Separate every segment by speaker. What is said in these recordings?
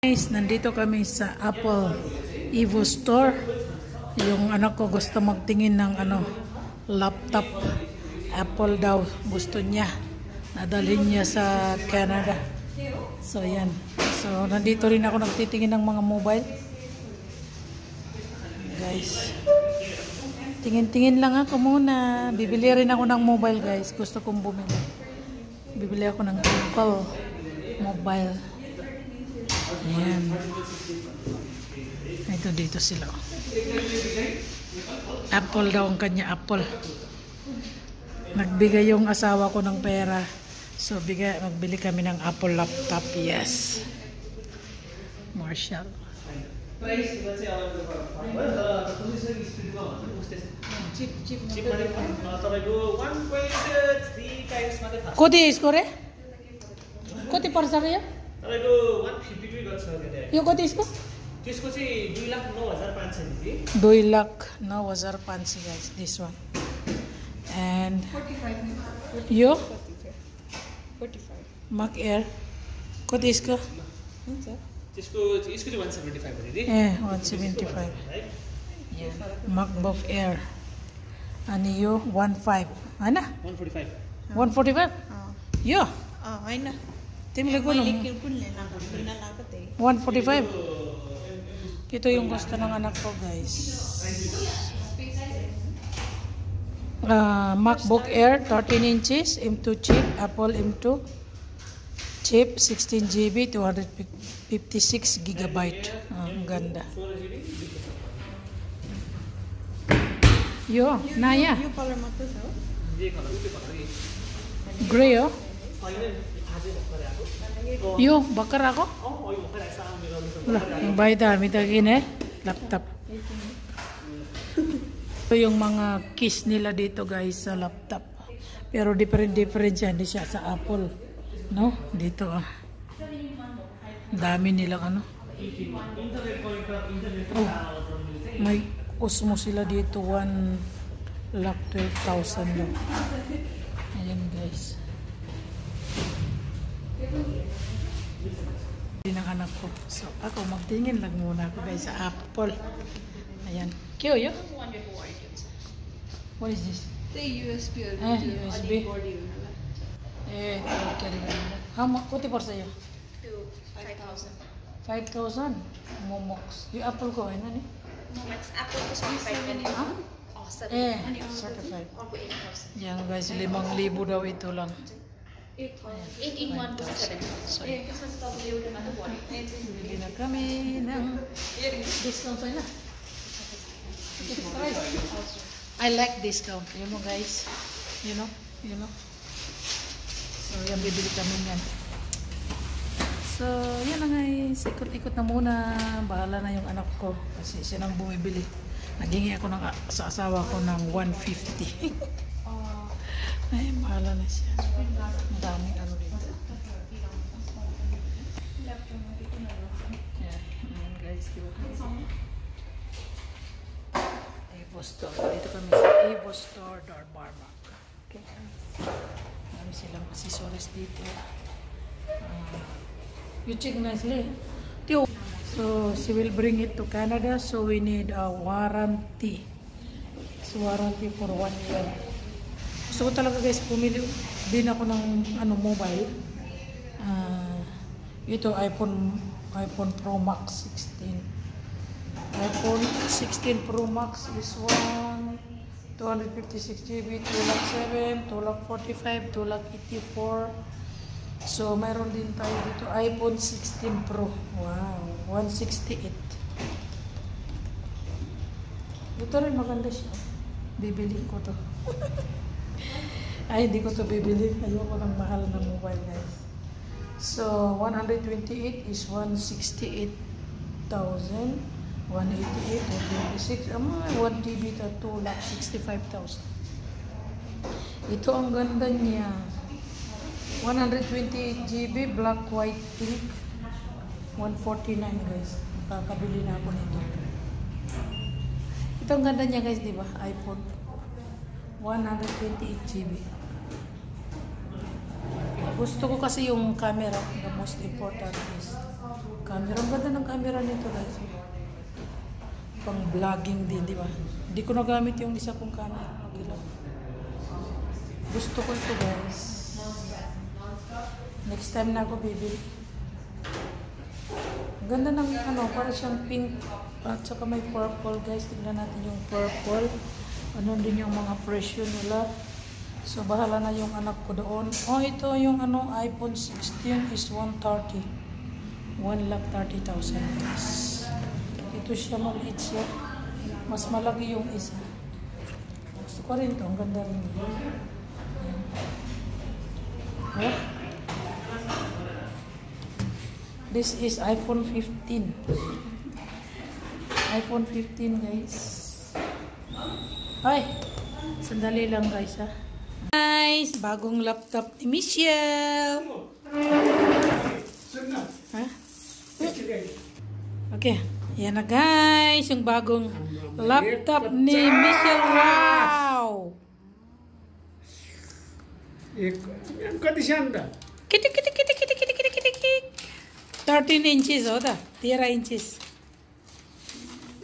Speaker 1: Guys, nandito kami sa Apple Evo Store. Yung anak ko gusto magtingin ng laptop. Apple daw gusto niya. Nadalhin niya sa Canada. So yan. So nandito rin ako nagtitingin ng mga mobile. Guys. Tingin-tingin lang ako muna. Bibili rin ako ng mobile, guys. Gusto kong bumili. Bibili ako ng Apple mobile. Ayan. Ito dito sila. Apple daw ang kanya, Apple. Nagbigay yung asawa ko ng pera. So magbili kami ng Apple laptop. Yes. Marshall. कति यसको रे कति पर्छ रे
Speaker 2: तपाईको 152 गर्छ के
Speaker 1: यो कति यसको
Speaker 2: त्यसको चाहिँ 2,09,500 दिदी
Speaker 1: 2,09,500 guys, this one. And 45 yo 45 Mac Air कति यसको
Speaker 2: हुन्छ त्यसको चाहिँ 175 हो दिदी
Speaker 1: 175 MacBook Air अनि यो 15 हैन 145 यो
Speaker 3: हैन
Speaker 1: तिमीले कुन 145 ito yung gusto ng anak ko, guys. MacBook Air 13 inches M2 chip, Apple M2 chip 16 GB 256 GB. Ang ganda. Yo, Naya.
Speaker 3: यो कलर मात्र छ हो
Speaker 1: Gray oh. Yo, bakar ako. Ang bayad dami tagin laptop. Ito yung mga keys nila dito, guys, sa laptop. Pero different siya, hindi siya sa Apple. No? Dito dami nilang Oh, may Osmo sila dito 1,12,000 daw. Ayan, guys. Din ang anak ko. So, ako magtingin lang muna ako, guys, sa Apple. Ayan. Kyo, yo? What is this?
Speaker 3: USB
Speaker 1: USB. How much? Kuti por sa'yo?
Speaker 3: 5,000
Speaker 1: 5,000? Momox. Yung Apple ko, ano ni?
Speaker 3: Momox Apple ko 5,000
Speaker 1: certified. Yan, guys, 5,000 daw ito lang.
Speaker 3: 8,127
Speaker 1: Sorry. Bili na kami ng discount sa'yo na. I like discount. Yun mo, guys. You know? So, yan, bibili kami yan. So, yan na, guys. Ikot-ikot na muna. Bahala na yung anak ko. Kasi siya nang bumibili. Naghingi ako sa asawa ko ng 150. Ay, bahala na siya. Ang daming dito. Yan, guys. Evo Store. Dito kami sa Evo Store, Darbarmak. Okay. Marami silang accessories dito. You check nicely. So, she will bring it to Canada. So, we need a warranty. It's warranty for 1 year. So talaga, guys, pumili din ako ng mobile. Ito iPhone Pro Max 16. iPhone 16 Pro Max, this one 256 GB, 2,07,000, 2,45,000, 2,84,000. So mayroon din tayo dito iPhone 16 Pro. Wow, 168. Ito rin maganda siya. Bibili ko to. Ay, hindi ko to bibili. Ayoko ng mahal na mobile, guys. So, 128 is 168,000. 188, 126. 1 GB to 2,65,000. Ito ang ganda niya. 128 GB, black, white, pink. 149, guys. Kakabili na ako nito. Ito ang ganda niya, guys, di ba? iPhone. 128 GB. Gusto ko kasi yung camera. The most important is camera. Ang ganda ng camera nito guys. Pang vlogging din, di ba? Hindi ko nagamit yung isa kong camera. Okay lang. Gusto ko ito guys. Next time na ako bibili. Ang ganda ng ano, para siyang pink at saka may purple guys. Tignan natin yung purple. Ano din yung mga presyo nila. So bahala na yung anak ko doon. Oh, ito yung ano, iPhone 16 is 130. 1,30,000 guys. Ito siya, maliit siya. Mas malaki yung isa. Gusto ko rin ito. Ang ganda rin. Oh. This is iPhone 15. iPhone 15 guys. Ay! Sandali lang guys ha. Guys! Bagong laptop ni Michelle. Ha? Okay. Yan na guys. Yung bagong laptop ni Michelle. Wow!
Speaker 4: कति सानो त
Speaker 1: Kiti kiti kiti kiti kiti kiti kiti kiti. 13 inches हो त 13 inches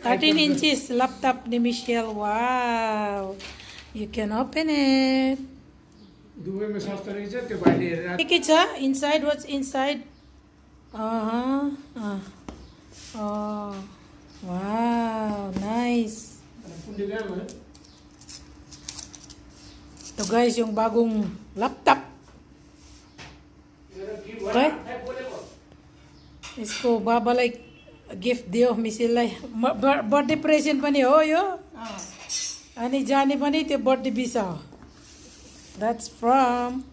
Speaker 1: 13 inches laptop ni Michelle. Wow, you can open it.
Speaker 4: दुबईमा सस्तो रहेछ त्यो भाइले हेरेर
Speaker 1: के छ inside? What's inside? Oh, wow, nice.
Speaker 4: कुन गाउँमा
Speaker 1: Ito guys, yung bagong laptop. Okay? Isko babalay gift diyo misilay. Birthday present pa ni yo. Ani Johnny pa ni te birthday bisa. That's from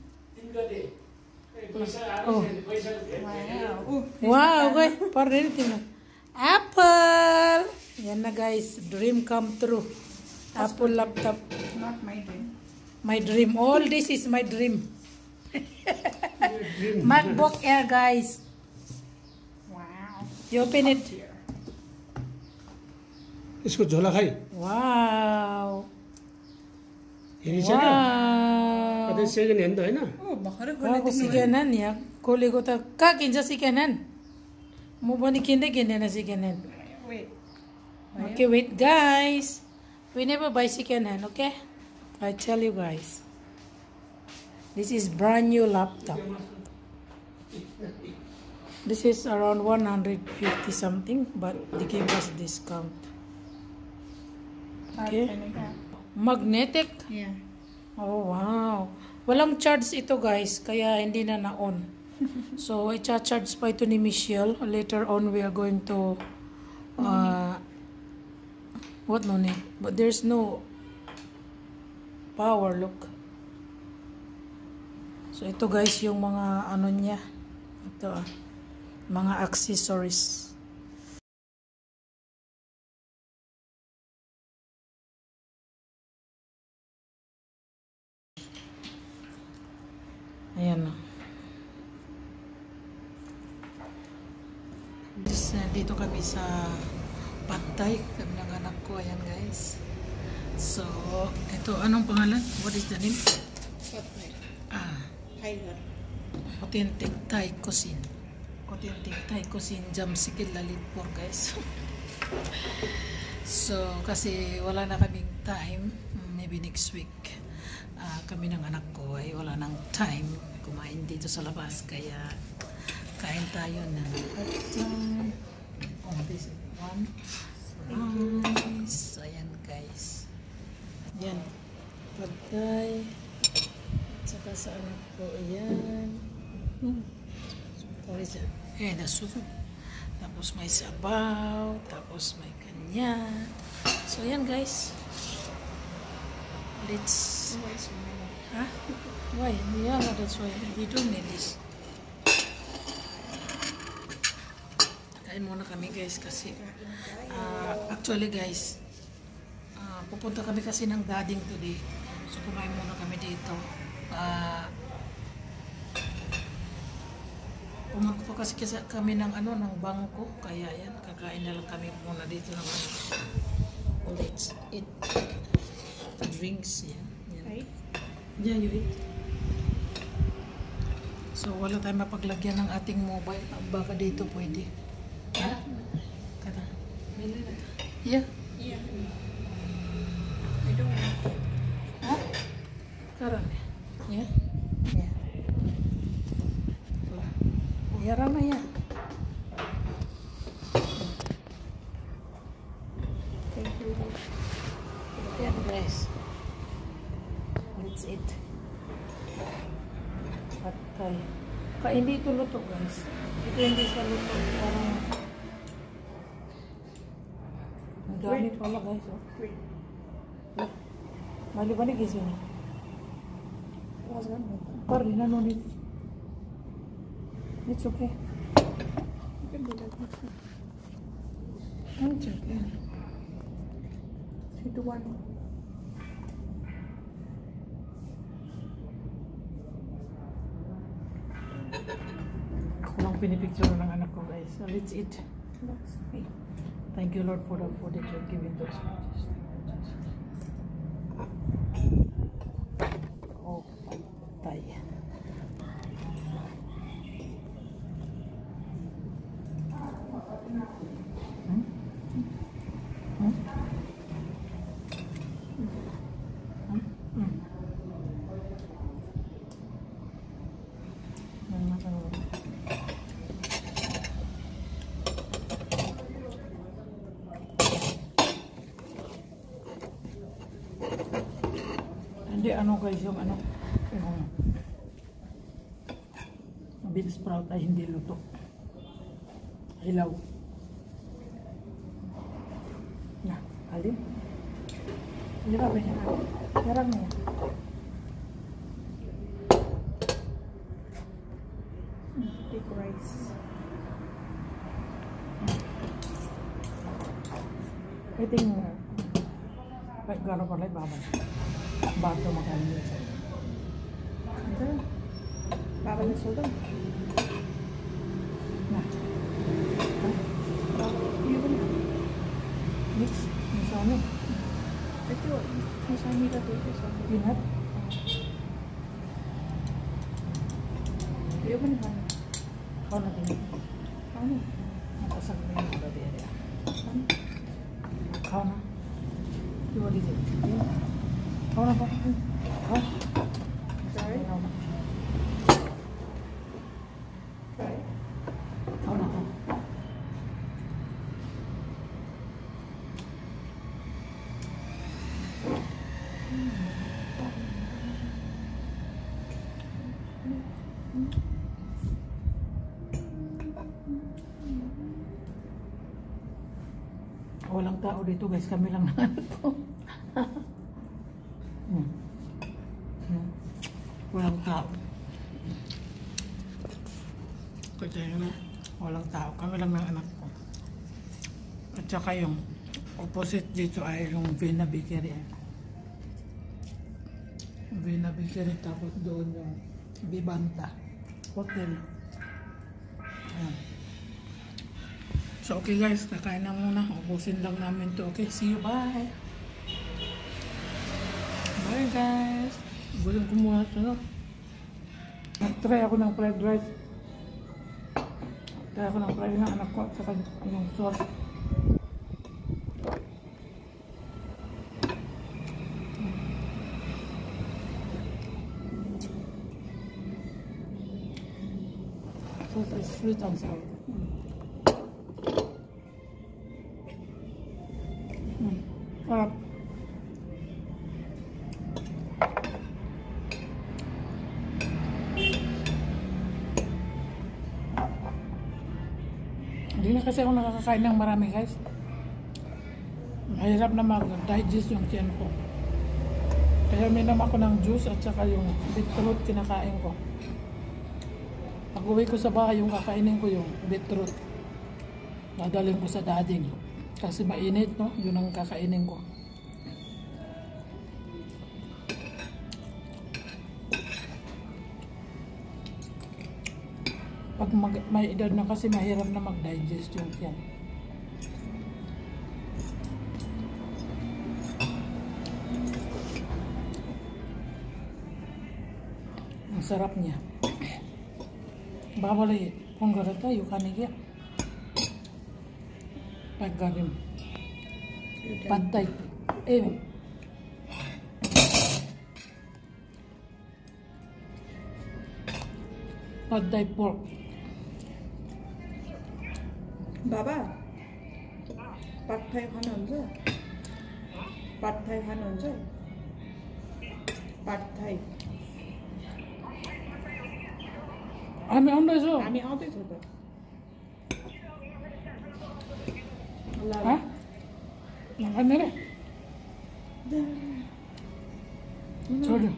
Speaker 1: Oh. Wow, okay. Parin tingnan. Apple. Yan na guys, dream come true. Apple laptop.
Speaker 3: Not my dream.
Speaker 1: My dream. All this is my dream. MacBook Air guys.
Speaker 3: Wow.
Speaker 1: You open it.
Speaker 4: यसको झोला खाइ
Speaker 1: Wow.
Speaker 4: हेरिसक्यो
Speaker 1: Wow.
Speaker 4: कतै second hand त होइन
Speaker 3: Oh, bakar
Speaker 1: Ako si Kenan ya. Kuli ko ta. Kakinsa si Kenan. Mo ba ni kinde na si Kenan?
Speaker 3: Wait.
Speaker 1: Okay, wait guys. We never buy second hand, okay? I tell you guys. This is brand new laptop. This is around 150 something, but they gave us discount. Okay. Magnetic.
Speaker 3: Yeah.
Speaker 1: Oh, wow. Walang charge ito guys, kaya hindi na na-on. So, i-charge pa ito ni Michelle. Later on, we are going to what no need? But there's no power, look. So, ito guys yung mga ano niya. Ito mga accessories. Ayan na. Dito kami sa Patay. Kami ng anak ko. Ayan guys. So, ito. Anong pangalan? What is the name?
Speaker 3: Tiger.
Speaker 1: Authentic Thai Cuisine. Authentic Thai Cuisine. Jamsikil Lalitpur guys. So, kasi wala na kaming time. Maybe next week. Kami ng anak ko ay wala nang time kumain dito sa labas. Kaya, kain tayo ng patay. Oh, this is one. Nice. Ayan guys. Yan. Patay. At saka sa anak ko. Ayan. What is it? The soup. Tapos may sabaw. Tapos may kanya. So, ayan guys. Let's... Huh? Why? Yeah, that's why. We don't need this. Kain muna kami guys kasi actually guys pupunta kami kasi ng dadding today. So kumain muna kami dito. Pumunta kasi kami ng ano ng bangko kaya yan kakain na lang kami muna dito ng ano. Let's eat the drinks yan.
Speaker 3: Right?
Speaker 1: Yeah, you eat. So, wala tayong mapaglagyan ng ating mobile. Baka dito pwede. Yeah.
Speaker 3: Yeah. I don't know.
Speaker 1: Huh? Karon. Yeah. Yeah. Yara na yan.
Speaker 3: Thank you.
Speaker 1: Yan guys. Let's eat. Patay. Hindi ito luto guys. Ito hindi siya luto. Parang ang dami pala guys. Oh.
Speaker 3: Wait.
Speaker 1: Mali ba ni gising na?
Speaker 3: What's that?
Speaker 1: Parang no need. It's okay.
Speaker 3: You can do that next time.
Speaker 1: It's okay.
Speaker 3: 3 to 1.
Speaker 1: Ako lang pinipicture ng anak ko guys. So let's eat.
Speaker 3: That's me.
Speaker 1: Thank you Lord for the food that you're giving to us. Oh, patay. Hmm? Hmm? Hmm? Hmm. Hindi ano guys yung bean sprout ay hindi luto. Hilaw. Na, alin? Hirap niya. Hirap niya.
Speaker 3: Big rice.
Speaker 1: Ito yung gano'n pala babay. Bato makalimit sa
Speaker 3: Ito. Babal na soda.
Speaker 1: na.
Speaker 3: Yun.
Speaker 1: Mix. Misalnya.
Speaker 3: Ito. Masami ka dito.
Speaker 1: Peanut.
Speaker 3: Yun ba?
Speaker 1: Kau na din.
Speaker 3: Ano?
Speaker 1: Nakasag na yung mga dere.
Speaker 3: Ano?
Speaker 1: Kau na. Iwa di din. Kau na ba? Kau.
Speaker 3: Sorry?
Speaker 1: Kau na.
Speaker 3: Sorry?
Speaker 1: Kau na kau. Walang tao dito guys, kami lang ng anak ko. Walang tao. Kaya na, walang tao, kami lang ng anak ko. At saka yung opposite dito ay yung Vina Bakery. Vina Bakery, tapos doon yung Vivanta Hotel. Ayan. So okay guys, kakain na muna. Ubusin lang namin to. Okay, see you. Bye. Bye guys. Ubusin ko muna ito. No? Nag-try ako ng fried rice. Try ako ng fried ng anak ko at saka yung sauce. Sauce is sweet and sour. Sarap. Hindi na kasi ako nakakakain ng marami guys. Mahirap na mag-digest yung tiyan ko. Kaya minam ako ng juice at saka yung beetroot kinakain ko. Pag uwi ko sa bahay, yung kakainin ko yung beetroot. Dadalhin ko sa dading. Kasi mainit, no? Yun ang kakainin ko. Pag may edad na kasi mahirap na mag-digest yung yan. Ang sarap niya. Babalay, kung garata, yukanigya. Paggarim. Pad Thai. Eh. Pad Thai pork.
Speaker 3: बाबा पाठथाई खानुहुन्छ पाठथाई खानुहुन्छ पाठथाई
Speaker 1: हामी आउँदैछौँ
Speaker 3: हामी आउँदैछौँ त ल
Speaker 1: हा खाने रे छोड्यो